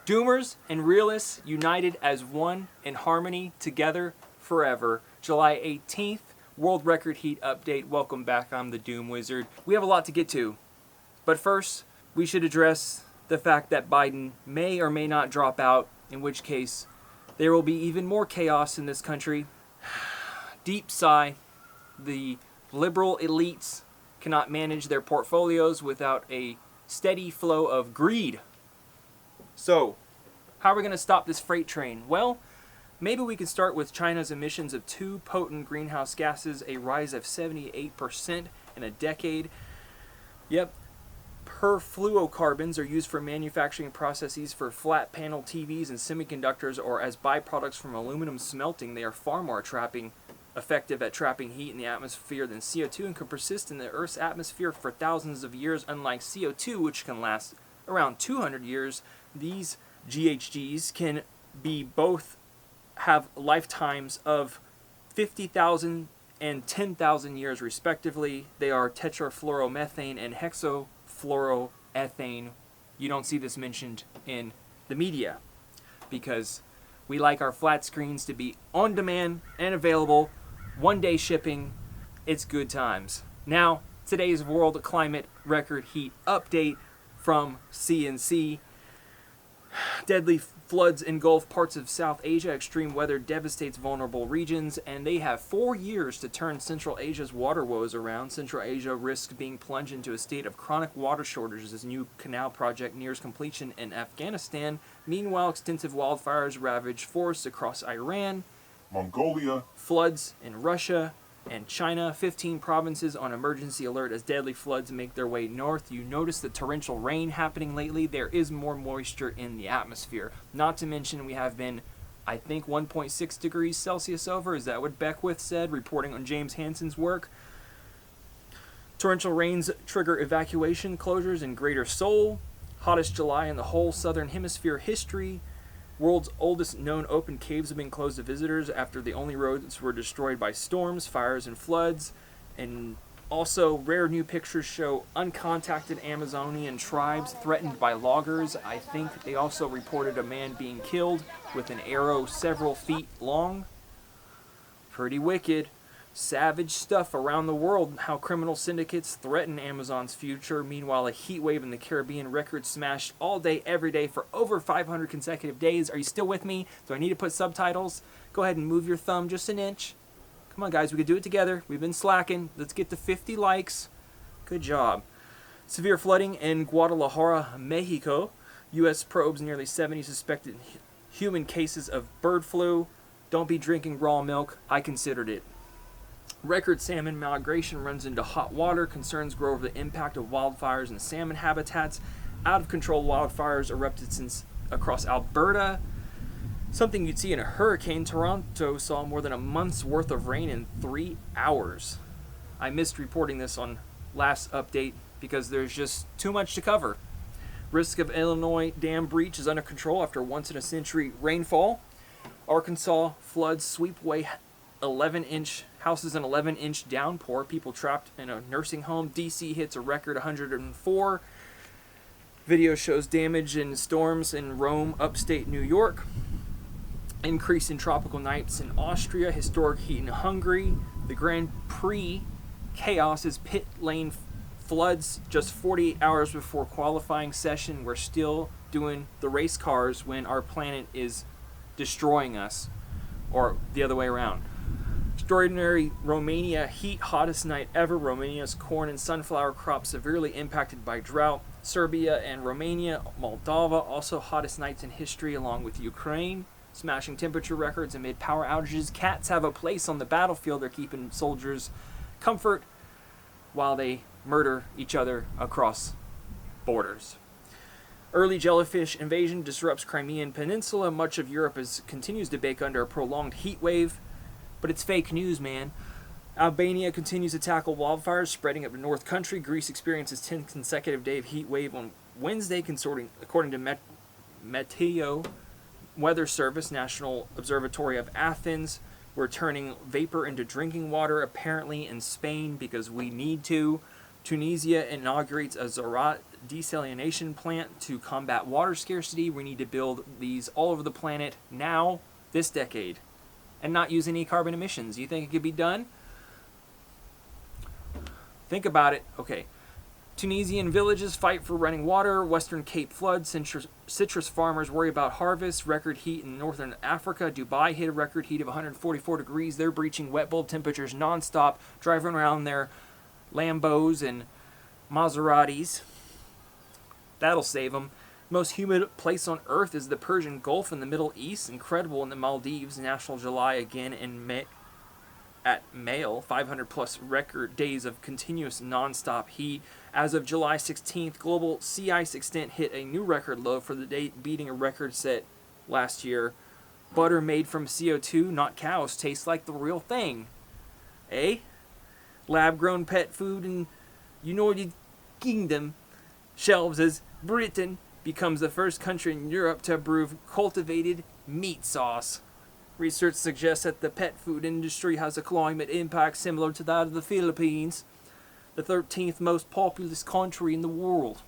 Doomers and realists united as one in harmony together forever. July 18th, World Record Heat Update. Welcome back, I'm the Doom Wizard. We have a lot to get to, but first, we should address the fact that Biden may or may not drop out, in which case there will be even more chaos in this country. Deep sigh. The liberal elites cannot manage their portfolios without a steady flow of greed. So, how are we going to stop this freight train? Well, maybe we can start with China's emissions of two potent greenhouse gases, a rise of 78% in a decade. Yep, perfluorocarbons are used for manufacturing processes for flat panel TVs and semiconductors, or as byproducts from aluminum smelting. They are far more effective at trapping heat in the atmosphere than CO2 and can persist in the Earth's atmosphere for thousands of years, unlike CO2, which can last around 200 years. These GHGs can be both have lifetimes of 50,000 and 10,000 years respectively. They are tetrafluoromethane and hexafluoroethane. You don't see this mentioned in the media because we like our flat screens to be on demand and available, one-day shipping. It's good times. Now, today's World Climate Record Heat Update from CNC. Deadly floods engulf parts of South Asia. Extreme weather devastates vulnerable regions, and they have 4 years to turn Central Asia's water woes around. Central Asia risks being plunged into a state of chronic water shortages as new canal project nears completion in Afghanistan. Meanwhile, extensive wildfires ravage forests across Iran, Mongolia, floods in Russia and China. 15 provinces on emergency alert as deadly floods make their way north. You notice the torrential rain happening lately. There is more moisture in the atmosphere. Not to mention we have been, I think, 1.6 degrees Celsius over. Is that what Beckwith said, reporting on James Hansen's work? Torrential rains trigger evacuation closures in Greater Seoul. Hottest July in the whole southern hemisphere history. World's oldest known open caves have been closed to visitors after the only roads were destroyed by storms, fires, and floods. And also, rare new pictures show uncontacted Amazonian tribes threatened by loggers. I think they also reported a man being killed with an arrow several feet long. Pretty wicked. Savage stuff around the world, how criminal syndicates threaten Amazon's future. Meanwhile, a heat wave in the Caribbean, record smashed all day, every day for over 500 consecutive days. Are you still with me? Do I need to put subtitles? Go ahead and move your thumb just an inch. Come on, guys, we can do it together. We've been slacking. Let's get to 50 likes. Good job. Severe flooding in Guadalajara, Mexico. U.S. probes nearly 70 suspected human cases of bird flu. Don't be drinking raw milk. I considered it. Record salmon migration runs into hot water. Concerns grow over the impact of wildfires and salmon habitats. Out-of-control wildfires erupted across Alberta. Something you'd see in a hurricane. Toronto saw more than a month's worth of rain in 3 hours. I missed reporting this on last update because there's just too much to cover. Risk of Illinois dam breach is under control after once-in-a-century rainfall. Arkansas floods sweep away 11-inch houses, an 11-inch downpour. People trapped in a nursing home. DC hits a record 104. Video shows damage in storms in Rome, upstate New York. Increase in tropical nights in Austria. Historic heat in Hungary. The Grand Prix chaos as pit lane floods just 48 hours before qualifying session. We're still doing the race cars when our planet is destroying us, or the other way around. Extraordinary Romania heat, hottest night ever. Romania's corn and sunflower crops severely impacted by drought. Serbia and Romania, Moldova, also hottest nights in history, along with Ukraine. Smashing temperature records amid power outages. Cats have a place on the battlefield. They're keeping soldiers comfort while they murder each other across borders. Early jellyfish invasion disrupts Crimean Peninsula. Much of Europe continues to bake under a prolonged heat wave. But it's fake news, man. Albania continues to tackle wildfires spreading up the North Country. Greece experiences 10th consecutive day of heat wave on Wednesday, according to Meteo Weather Service, National Observatory of Athens. We're turning vapor into drinking water, apparently in Spain, because we need to. Tunisia inaugurates a desalination plant to combat water scarcity. We need to build these all over the planet now, this decade, and not use any carbon emissions. You think it could be done? Think about it. Okay. Tunisian villages fight for running water. Western Cape floods. Citrus farmers worry about harvest. Record heat in northern Africa. Dubai hit a record heat of 144 degrees. They're breaching wet bulb temperatures nonstop, driving around their Lambos and Maseratis. That'll save them. Most humid place on Earth is the Persian Gulf in the Middle East. Incredible in the Maldives. National July again in May. At Mail, 500 plus record days of continuous non-stop heat. As of July 16th, global sea ice extent hit a new record low for the date, beating a record set last year. Butter made from CO2, not cows, tastes like the real thing. Eh? Lab-grown pet food in United Kingdom shelves as Britain becomes the first country in Europe to approve cultivated meat sauce. Research suggests that the pet food industry has a climate impact similar to that of the Philippines, the 13th most populous country in the world.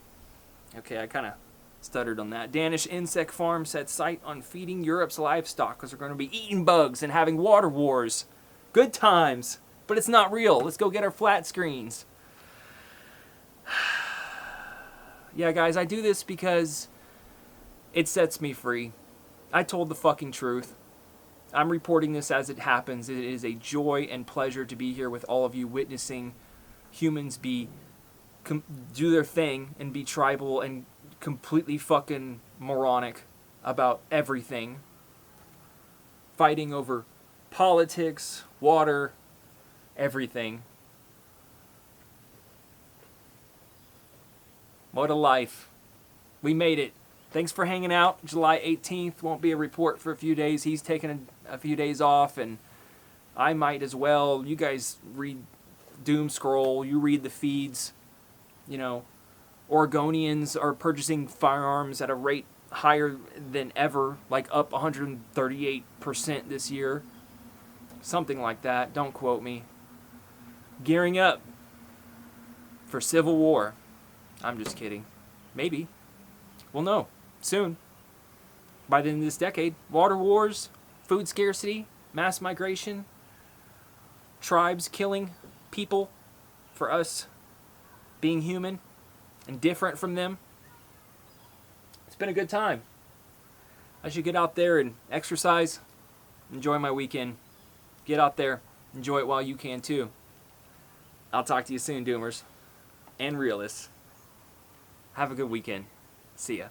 Okay, I kind of stuttered on that. Danish insect farm set sight on feeding Europe's livestock because they're going to be eating bugs and having water wars. Good times, but it's not real. Let's go get our flat screens. Yeah, guys, I do this because it sets me free. I told the fucking truth. I'm reporting this as it happens. It is a joy and pleasure to be here with all of you, witnessing humans do their thing and be tribal and completely fucking moronic about everything. Fighting over politics, water, everything. What a life. We made it. Thanks for hanging out. July 18th won't be a report for a few days. He's taking a few days off, and I might as well. You guys read Doom Scroll. You read the feeds. You know, Oregonians are purchasing firearms at a rate higher than ever, like up 138% this year. Something like that. Don't quote me. Gearing up for civil war. I'm just kidding. Maybe. Well, no. Soon. By the end of this decade. Water wars, food scarcity, mass migration, tribes killing people for us being human and different from them. It's been a good time. I should get out there and exercise, enjoy my weekend. Get out there, enjoy it while you can too. I'll talk to you soon, Doomers and Realists. Have a good weekend. See ya.